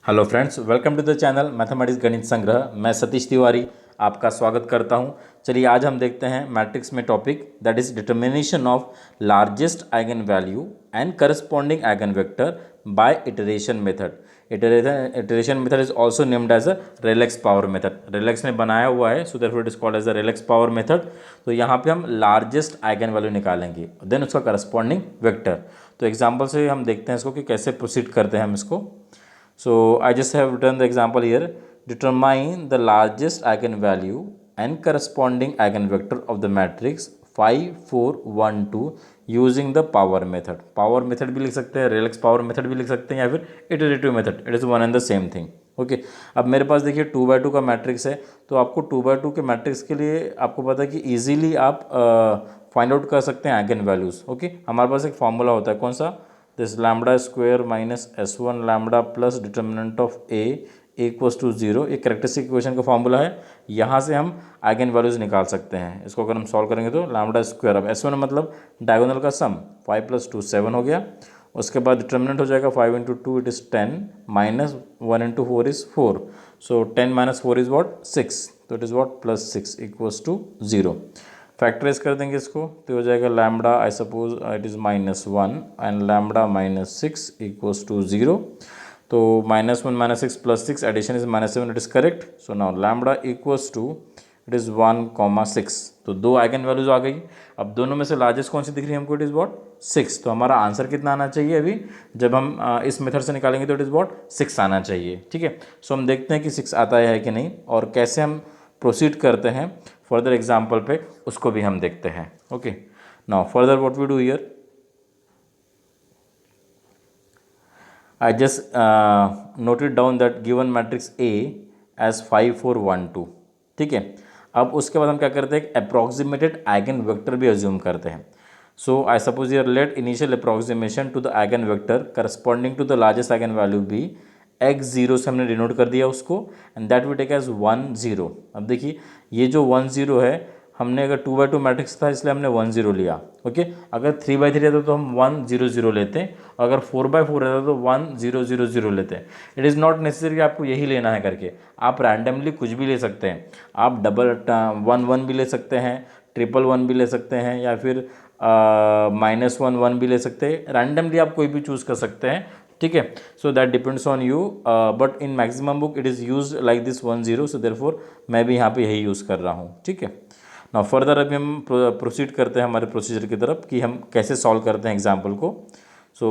Hello friends, welcome to the channel mathematics गणित संग्रह। मैं सतीश तिवारी आपका स्वागत करता हूं। चलिए आज हम देखते हैं मैट्रिक्स में topic that is determination of largest eigenvalue and corresponding eigenvector by iteration method. Iteration method is also named as a Rayleigh's power method. Rayleigh's ने बनाया हुआ है, so therefore it is called as a Rayleigh's power method. तो यहाँ पे हम largest eigenvalue निकालेंगे, then उसका करस्पॉन्डिंग वेक्टर। तो एग्जाम्पल से हम देखते हैं इसको कि कैसे प्रोसीड करते हैं हम इसको। So I just have written the example here. Determine the largest eigenvalue and corresponding eigenvector of the matrix 5 4 1 2 using the power method. Power method भी लिख सकते हैं, रेलेक्स पावर मेथड भी लिख सकते हैं, या फिर iterative method. It is one and the same thing. Okay, अब मेरे पास देखिए 2/2 का मैट्रिक्स है, तो आपको 2/2 के मैट्रिक्स के लिए आपको पता है कि ईजिली आप फाइंड आउट कर सकते हैं आइगन वैल्यूज़। ओके, हमारे पास एक फॉर्मूला होता है, कौन सा? This lambda square minus S1 lambda plus determinant of A equals to 0। एक कैरेक्टरिस्टिक इक्वेशन का फॉर्मूला है। यहाँ से हम आइगन वैल्यूज़ निकाल सकते हैं। इसको अगर हम सॉल्व करेंगे तो लैम्बडा स्क्वायर, अब S1 मतलब डायगोनल का सम, 5 + 2 7 हो गया। उसके बाद डिटर्मिनेंट हो जाएगा 5 × 2 it is 10 minus 1 × 4 is 4। So 10 - 4 is what? 6। तो it is what? +6 equals to 0। Factorise कर देंगे इसको, तो हो जाएगा lambda, I suppose it is -1 and lambda -6 equals to 0। तो -1 - 6 + 6 addition is -7, it is correct. So now lambda equals to it is 1, 6। तो दो आइगन वैल्यूज आ गई। अब दोनों में से लार्जेस्ट कौन सी दिख रही है हमको? It is what? 6। तो हमारा आंसर कितना आना चाहिए? अभी जब हम इस मेथड से निकालेंगे तो इट इज़ वॉट? 6 आना चाहिए। ठीक है, सो हम देखते हैं कि 6 आता है कि नहीं, और कैसे हम प्रोसीड करते हैं फर्दर एग्जाम्पल पे, उसको भी हम देखते हैं। Okay, now further what we do here, I just noted down that given matrix A as 5 4 1 2। ठीक है, अब उसके बाद हम क्या करते हैं? एक अप्रॉक्सीमेटेड आइगन वेक्टर भी अज्यूम करते हैं। So I suppose your let initial approximation to the eigenvector corresponding to the largest eigenvalue be x0 से हमने डिनोट कर दिया उसको, and that we take as 1 0। अब देखिए ये जो 1 0 है, हमने अगर 2/2 मैट्रिक्स था इसलिए हमने 1 0 लिया। ओके, अगर 3/3 रहता तो हम 1 0 0 लेते हैं, और अगर 4/4 रहता तो 1 0 0 0 लेते हैं। इट इज़ नॉट नेसेसरी कि आपको यही लेना है करके, आप रैंडमली कुछ भी ले सकते हैं। आप डबल 1 1 भी ले सकते हैं, 1 1 भी ले सकते हैं, या फिर -1 1 भी ले सकते हैं। रैंडमली आप कोई भी चूज़ कर सकते हैं। ठीक है, so that depends on you, but in maximum book it is use like this 1 0। So therefore मैं भी यहाँ पे यही यूज़ कर रहा हूँ। ठीक है, नाउ फर्दर अभी हम प्रोसीड करते हैं हमारे प्रोसीजर की तरफ कि हम कैसे सॉल्व करते हैं एग्जाम्पल को। सो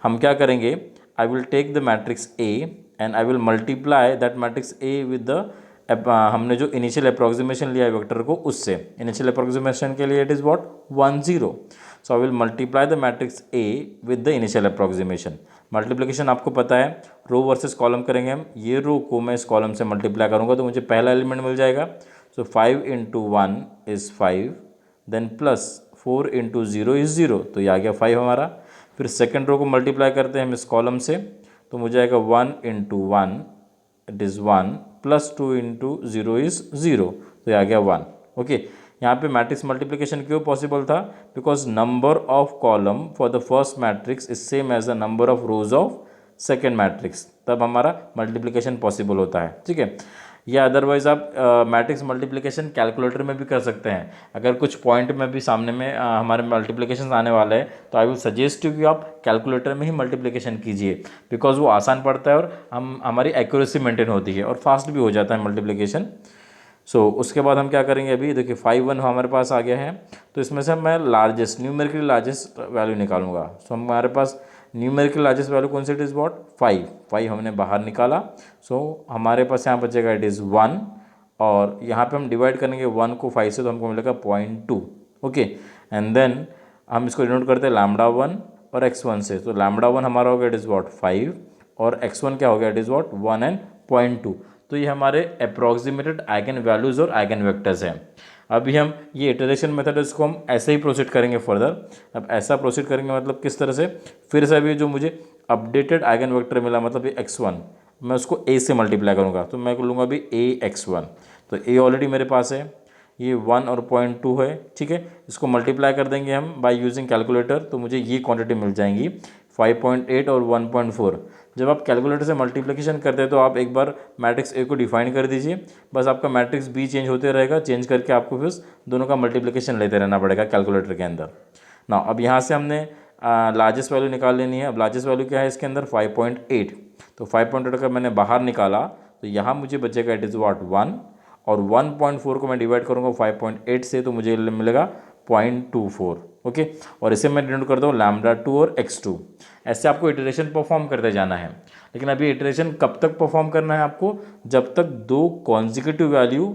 हम क्या करेंगे? I will take the matrix A and I will multiply that matrix A with the हमने जो इनिशियल अप्रॉक्सीमेशन लिया है वेक्टर को, उससे इनिशियल अप्रॉक्सीमेशन के लिए it is what? 1 0। So I will multiply the matrix A with the initial approximation. Multiplication आपको पता है, रो वर्सेस कॉलम करेंगे हम। ये रो को मैं इस कॉलम से मल्टीप्लाई करूँगा तो मुझे पहला एलिमेंट मिल जाएगा। सो 5 × 1 इज़ 5, देन प्लस 4 × 0 इज़ 0। तो ये आ गया 5 हमारा। फिर सेकेंड रो को मल्टीप्लाई करते हैं हम इस कॉलम से, तो मुझे आएगा 1 × 1 इट इज़ 1 प्लस 2 × 0 इज़ 0। तो ये आ गया 1। ओके, यहाँ पे मैट्रिक्स मल्टीप्लिकेशन क्यों पॉसिबल था? Because number of column for the first matrix is same as the number of rows of second matrix, तब हमारा मल्टीप्लिकेशन पॉसिबल होता है। ठीक है, या अदरवाइज आप मैट्रिक्स मल्टीप्लिकेशन कैलकुलेटर में भी कर सकते हैं। अगर कुछ पॉइंट में भी सामने में हमारे मल्टीप्लिकेशन आने वाले हैं, तो आई विल सजेस्ट यू कि आप कैलकुलेटर में ही मल्टीप्लिकेशन कीजिए, बिकॉज वो आसान पड़ता है और हमारी एक्यूरेसी मेंटेन होती है और फास्ट भी हो जाता है मल्टीप्लिकेशन। सो उसके बाद हम क्या करेंगे? अभी देखिए 5 1 हमारे पास आ गया है, तो इसमें से मैं लार्जेस्ट न्यूमेरिकली लार्जेस्ट वैल्यू निकालूंगा। सो हमारे पास न्यूमेरिकल लार्जेस्ट वैल्यू कौन सी? It is what? 5। 5 हमने बाहर निकाला। सो हमारे पास यहाँ बचेगा इट इज़ 1, और यहाँ पे हम डिवाइड करेंगे 1 को 5 से, तो हमको मिलेगा 0.2। ओके, एंड देन हम इसको डिनोट करते हैं लैम्बडा 1 और x1 से। तो लैम्बडा 1 हमारा हो गया इट इज़ वॉट? 5, और x1 क्या हो गया? It is what? 1 एंड 0.2। तो ये हमारे अप्रॉक्सीमेटेड आइगन वैल्यूज़ और आइगन वेक्टर्स हैं। अभी हम ये इटरेशन मेथड इसको हम ऐसे ही प्रोसीड करेंगे फर्दर। अब ऐसा प्रोसीड करेंगे मतलब किस तरह से? फिर से अभी जो मुझे अपडेटेड आइगन वेक्टर मिला, मतलब ये x1, मैं उसको a से मल्टीप्लाई करूँगा, तो मैं लूँगा अभी ax1। तो a ऑलरेडी मेरे पास है, ये 1 और 0.2 है। ठीक है, इसको मल्टीप्लाई कर देंगे हम बाय यूजिंग कैलकुलेटर, तो मुझे ये क्वांटिटी मिल जाएंगी 5.8 और 1.4। जब आप कैलकुलेटर से मल्टीप्लिकेशन करते हैं तो आप एक बार मैट्रिक्स ए को डिफाइन कर दीजिए, बस आपका मैट्रिक्स बी चेंज होते रहेगा, चेंज करके आपको फिर दोनों का मल्टीप्लिकेशन लेते रहना पड़ेगा कैलकुलेटर के अंदर ना। अब यहाँ से हमने लार्जेस्ट वैल्यू निकाल लेनी है। अब लार्जेस्ट वैल्यू क्या है इसके अंदर 5.8, तो 5.8 अगर मैंने बाहर निकाला तो यहाँ मुझे बचेगा इट इज़ व्हाट 1, और 1.4 को मैं डिवाइड करूँगा 5.8 से तो मुझे मिलेगा 0.24। ओके, और इसे मैं डिनोट करता हूँ λ2 और x2। ऐसे आपको इटरेशन परफॉर्म करते जाना है, लेकिन अभी इटरेशन कब तक परफॉर्म करना है आपको, जब तक दो कॉन्जिक्यूटिव वैल्यू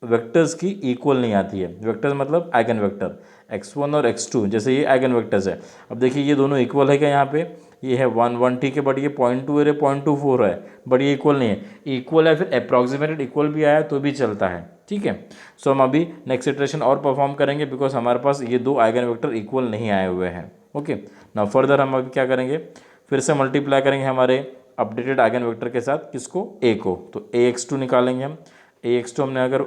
वेक्टर्स की इक्वल नहीं आती है। वेक्टर्स मतलब आइगन वेक्टर x1 और x2, जैसे ये आइगन वेक्टर्स है। अब देखिए ये दोनों इक्वल है क्या, यहाँ पे ये है 1 1 ठीक है, बट ये 0.2 है 0.24 है, बट ये इक्वल नहीं है। इक्वल है फिर अप्रॉक्सीमेटेड इक्वल भी आया तो भी चलता है, ठीक है। सो हम अभी नेक्स्ट इटरेशन और परफॉर्म करेंगे बिकॉज हमारे पास ये दो आइगन वेक्टर इक्वल नहीं आए हुए हैं। ओके, नाउ फर्दर हम अभी क्या करेंगे, फिर से मल्टीप्लाई करेंगे हमारे अपडेटेड आइगन वेक्टर के साथ, किसको, ए को। तो ax2 निकालेंगे हम। ax2 हमने अगर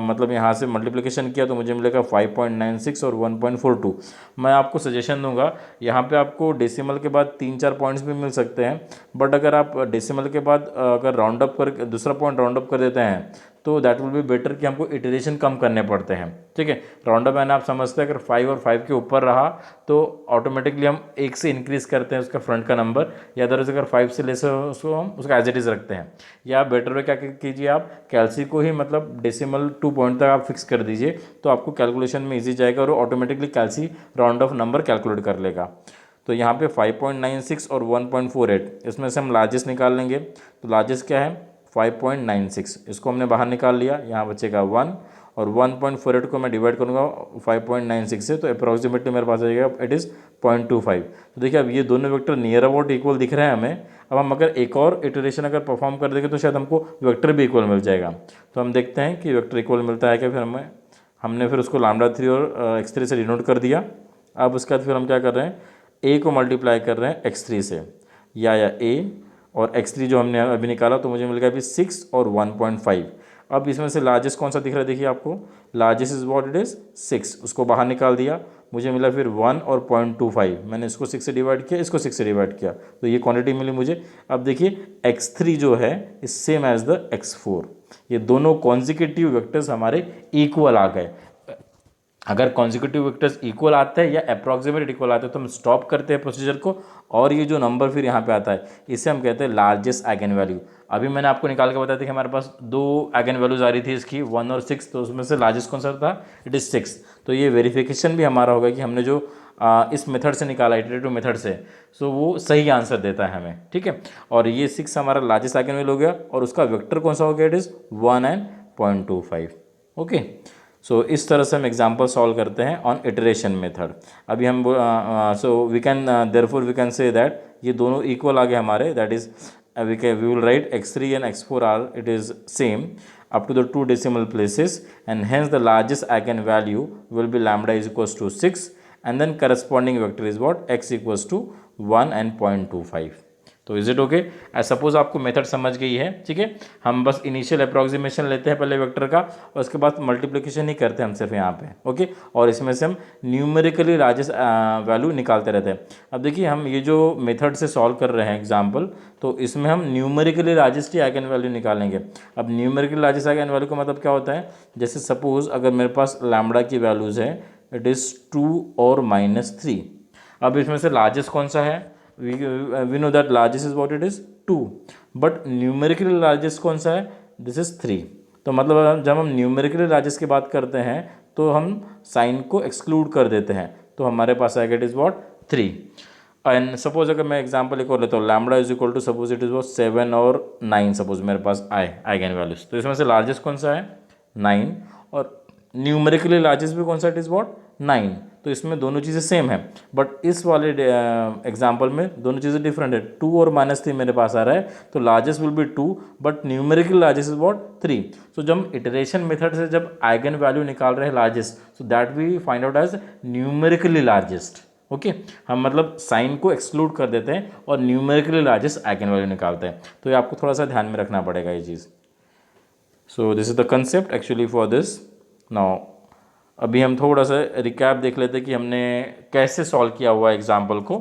मतलब यहाँ से मल्टीप्लिकेशन किया तो मुझे मिलेगा 5.96 और 1.42। मैं आपको सजेशन दूंगा, यहाँ पे आपको डेसिमल के बाद 3-4 पॉइंट्स भी मिल सकते हैं, बट अगर आप डेसिमल के बाद अगर राउंड अप कर दूसरा पॉइंट राउंड अप कर देते हैं तो दैट विल बी बेटर कि हमको इटरेशन कम करने पड़ते हैं, ठीक है। राउंड अप है ना, आप समझते हैं अगर 5 और 5 के ऊपर रहा तो ऑटोमेटिकली हम 1 से इंक्रीज़ करते हैं उसका फ्रंट का नंबर, या अदरवाइज अगर 5 से लेस हो उसको हम उसका एज इट इज़ रखते हैं। या बेटर वे क्या कीजिए, आप कैलसी को ही मतलब डेसिमल 2 पॉइंट तक आप फिक्स कर दीजिए, तो आपको कैलकुलेशन में ईजी जाएगा और ऑटोमेटिकली कैलसी राउंड ऑफ नंबर कैलकुलेट कर लेगा। तो यहाँ पे 5.96 और 1.48, इसमें से हम लार्जेस्ट निकाल लेंगे। तो लार्जेस्ट क्या है 5.96, इसको हमने बाहर निकाल लिया, यहाँ बचेगा 1, और 1.48 को मैं डिवाइड करूँगा 5.96 से, तो अप्रॉक्सीमेटली मेरे पास आ जाएगा इट इज़ 0.25। तो देखिए अब ये दोनों वेक्टर नियर अबाउट इक्वल दिख रहे हैं हमें। अब हम अगर एक और इटरेशन अगर परफॉर्म कर देंगे तो शायद हमको वेक्टर भी इक्वल मिल जाएगा। तो हम देखते हैं कि वेक्टर इक्वल मिलता है क्या। फिर हमने फिर उसको λ3 और x3 से डिनोट कर दिया। अब उसके बाद फिर हम क्या कर रहे हैं, a को मल्टीप्लाई कर रहे हैं x3 से, या a और x3 जो हमने अभी निकाला तो मुझे मिल गया अभी 6 और 1.5। अब इसमें से लार्जेस्ट कौन सा दिख रहा है, देखिए आपको largest is what it is 6, उसको बाहर निकाल दिया, मुझे मिला फिर 1 और 0.25। मैंने इसको 6 से डिवाइड किया, इसको 6 से डिवाइड किया, तो ये क्वांटिटी मिली मुझे। अब देखिए x3 जो है is same as the x4, ये दोनों कॉन्जिक्यूटिव वेक्टर्स हमारे इक्वल आ गए। अगर कॉन्जिक्यूटिव वेक्टर्स इक्वल आते हैं या अप्रॉक्सीमेट इक्वल आते हैं तो हम स्टॉप करते हैं प्रोसीजर को, और ये जो नंबर फिर यहाँ पे आता है इसे हम कहते हैं लार्जेस्ट आइगन वैल्यू। अभी मैंने आपको निकाल के बताया था कि हमारे पास दो आइगन वैल्यूज आ रही थी इसकी 1 और 6, तो उसमें से लार्जेस्ट कौन सा था, इट इज़ 6। तो ये वेरिफिकेशन भी हमारा होगा कि हमने जो इस मेथड से निकाला इटरेटिव मेथड से, सो वो सही आंसर देता है हमें, ठीक है। और ये 6 हमारा लार्जेस्ट आइगन वैल्यू हो गया, और उसका वेक्टर कौन सा हो गया, इट इज़ 1 एंड 0.25। ओके, सो इस तरह से हम एग्जाम्पल सॉल्व करते हैं ऑन इटरेशन मेथड। अभी हम so we can therefore we can say that ये दोनों इक्वल आ गए हमारे, that is we will write x3 and x4 are it is same up to the 2 decimal places, and hence the largest eigenvalue will be lambda is equals to 6, and then corresponding vector is what, x equals to 1 and 0.25। तो is it okay. I suppose आपको method समझ गई है, ठीक है। हम बस initial approximation लेते हैं पहले वेक्टर का, और उसके बाद मल्टीप्लिकेशन ही करते हैं हम सिर्फ यहाँ पे, ओके। और इसमें से हम न्यूमेरिकली लार्जेस्ट वैल्यू निकालते रहते हैं। अब देखिए हम ये जो मेथड से सॉल्व कर रहे हैं एग्जाम्पल, तो इसमें हम न्यूमेरिकली लार्जेस्ट ही आइगन वैल्यू निकालेंगे। अब न्यूमेरिकली लार्जेस्ट आइगन वैल्यू का मतलब क्या होता है, जैसे सपोज अगर मेरे पास लैम्बडा की वैल्यूज़ है इट इज़ 2 और -3। अब इसमें से लार्जेस्ट कौन सा है, we know that largest is what it is 2, but numerically largest कौन सा है, दिस इज 3। तो मतलब जब हम न्यूमेरिकली लार्जेस्ट की बात करते हैं तो हम साइन को एक्सक्लूड कर देते हैं, तो हमारे पास आएगा it is what 3। And suppose अगर मैं एग्जांपल एक और लेता हूँ, lambda is equal to suppose it is वो 7 और 9 सपोज मेरे पास आए आइगन वैल्यूज, तो इसमें से लार्जेस्ट कौन सा है 9, और न्यूमेरिकली लार्जेस्ट भी कौन सा, इट इज़ व्हाट 9। तो इसमें दोनों चीज़ें सेम है, बट इस वाले एग्जाम्पल में दोनों चीज़ें डिफरेंट है। 2 और -3 मेरे पास आ रहा है, तो largest will be 2, but numerical largest is what 3। सो जब हम इटरेशन मेथड से जब आइगन वैल्यू निकाल रहे हैं largest, so that we find out as numerically largest, okay. हम मतलब साइन को एक्सक्लूड कर देते हैं और न्यूमेरिकली लार्जेस्ट आइगन वैल्यू निकालते हैं। तो ये आपको थोड़ा सा ध्यान में रखना पड़ेगा ये चीज़। So this is the concept actually for this. Now अभी हम थोड़ा सा रिकैप देख लेते हैं कि हमने कैसे सॉल्व किया हुआ एग्जाम्पल को।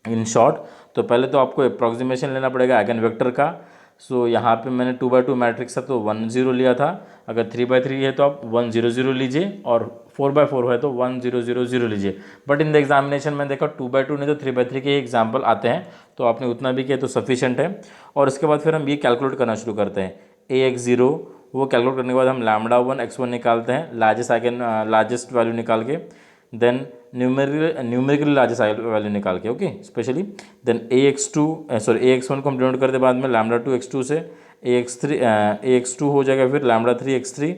इन शॉर्ट, तो पहले तो आपको अप्रॉक्सीमेशन लेना पड़ेगा आइगन वेक्टर का। सो यहाँ पे मैंने 2x2 मैट्रिक्स है तो 1 0 लिया था, अगर 3x3 है तो आप 1 0 0 लीजिए, और 4x4 है तो 1 0 0 0 लीजिए। बट इन द एग्जामिनेशन में देखा 2x2 नहीं तो 3x3 के एग्जाम्पल आते हैं, तो आपने उतना भी किया तो सफिशेंट है। और उसके बाद फिर हम ये कैलकुलेट करना शुरू करते हैं, AX0, वो कैलकुलेट करने के बाद हम λ1 x1 निकालते हैं लार्जेस्ट वैल्यू निकाल के, देन न्यूमेरिकली लार्जेस्ट वैल्यू निकाल के, ओके स्पेशली। देन AX1 को हम डिनोट करते बाद में λ2 x2 से, AX2 हो जाएगा, फिर λ3 x3,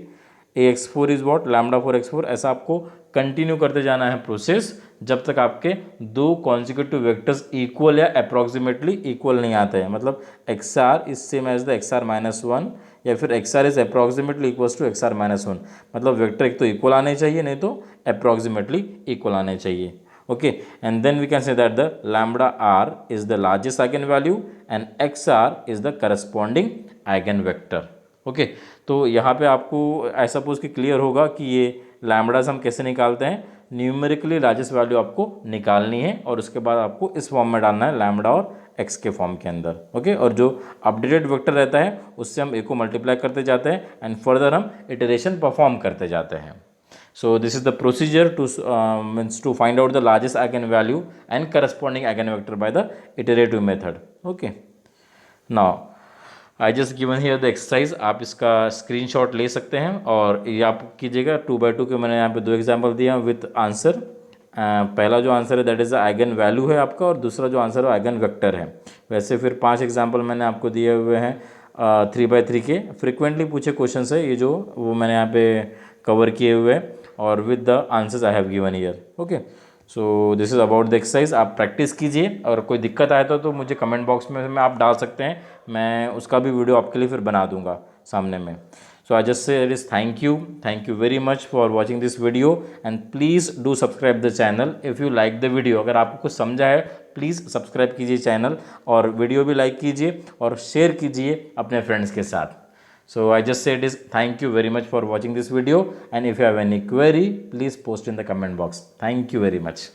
AX4 is what λ4 x4। ऐसा आपको कंटिन्यू करते जाना है प्रोसेस जब तक आपके दो कॉन्जिक्यूटिव वेक्टर्स इक्वल या अप्रॉक्सीमेटली इक्वल नहीं आते हैं, मतलब XR is same as the XR-1 या फिर XR is approximately equals to XR-1, मतलब वेक्टर एक तो इक्वल आने चाहिए, नहीं तो अप्रॉक्सीमेटली इक्वल आने चाहिए, okay, and then we can say that the lambda r is the largest eigenvalue and xr is the corresponding eigenvector, okay। तो यहाँ पे आपको ऐसा सपोज कि क्लियर होगा कि ये लैम्बडास हम कैसे निकालते हैं, न्यूमेरिकली लार्जेस्ट वैल्यू आपको निकालनी है और उसके बाद आपको इस फॉर्म में डालना है लैम्बडा और x के फॉर्म के अंदर, ओके। और जो अपडेटेड वेक्टर रहता है उससे हम a को मल्टीप्लाई करते जाते हैं एंड फर्दर हम इटरेशन परफॉर्म करते जाते हैं। So this is the procedure to find out the largest eigenvalue and corresponding eigenvector by the iterative method. Okay. Now I just given here the exercise, आप इसका screenshot ले सकते हैं और ये आप कीजिएगा 2x2 के, मैंने यहाँ पे दो एग्जाम्पल दिए हैं विथ आंसर। पहला जो आंसर है दैट इज़ आइगन वैल्यू है आपका, और दूसरा जो आंसर है आइगन वेक्टर है। वैसे फिर 5 एग्जाम्पल मैंने आपको दिए हुए हैं 3x3 के, फ्रिक्वेंटली पूछे क्वेश्चन है ये जो, वो मैंने यहाँ पे कवर किए हुए हैं और with the answers I have given year, okay. So this is about the exercise, आप प्रैक्टिस कीजिए और कोई दिक्कत आए तो मुझे कमेंट बॉक्स में आप डाल सकते हैं, मैं उसका भी वीडियो आपके लिए फिर बना दूंगा सामने में। So I just say it is thank you very much for watching this video and please do subscribe the channel if you like the video. अगर आपको कुछ समझा है प्लीज़ सब्सक्राइब कीजिए चैनल, और वीडियो भी लाइक कीजिए और शेयर कीजिए अपने फ्रेंड्स के साथ। So I just said is thank you very much for watching this video, and if you have any query please post in the comment box. Thank you very much.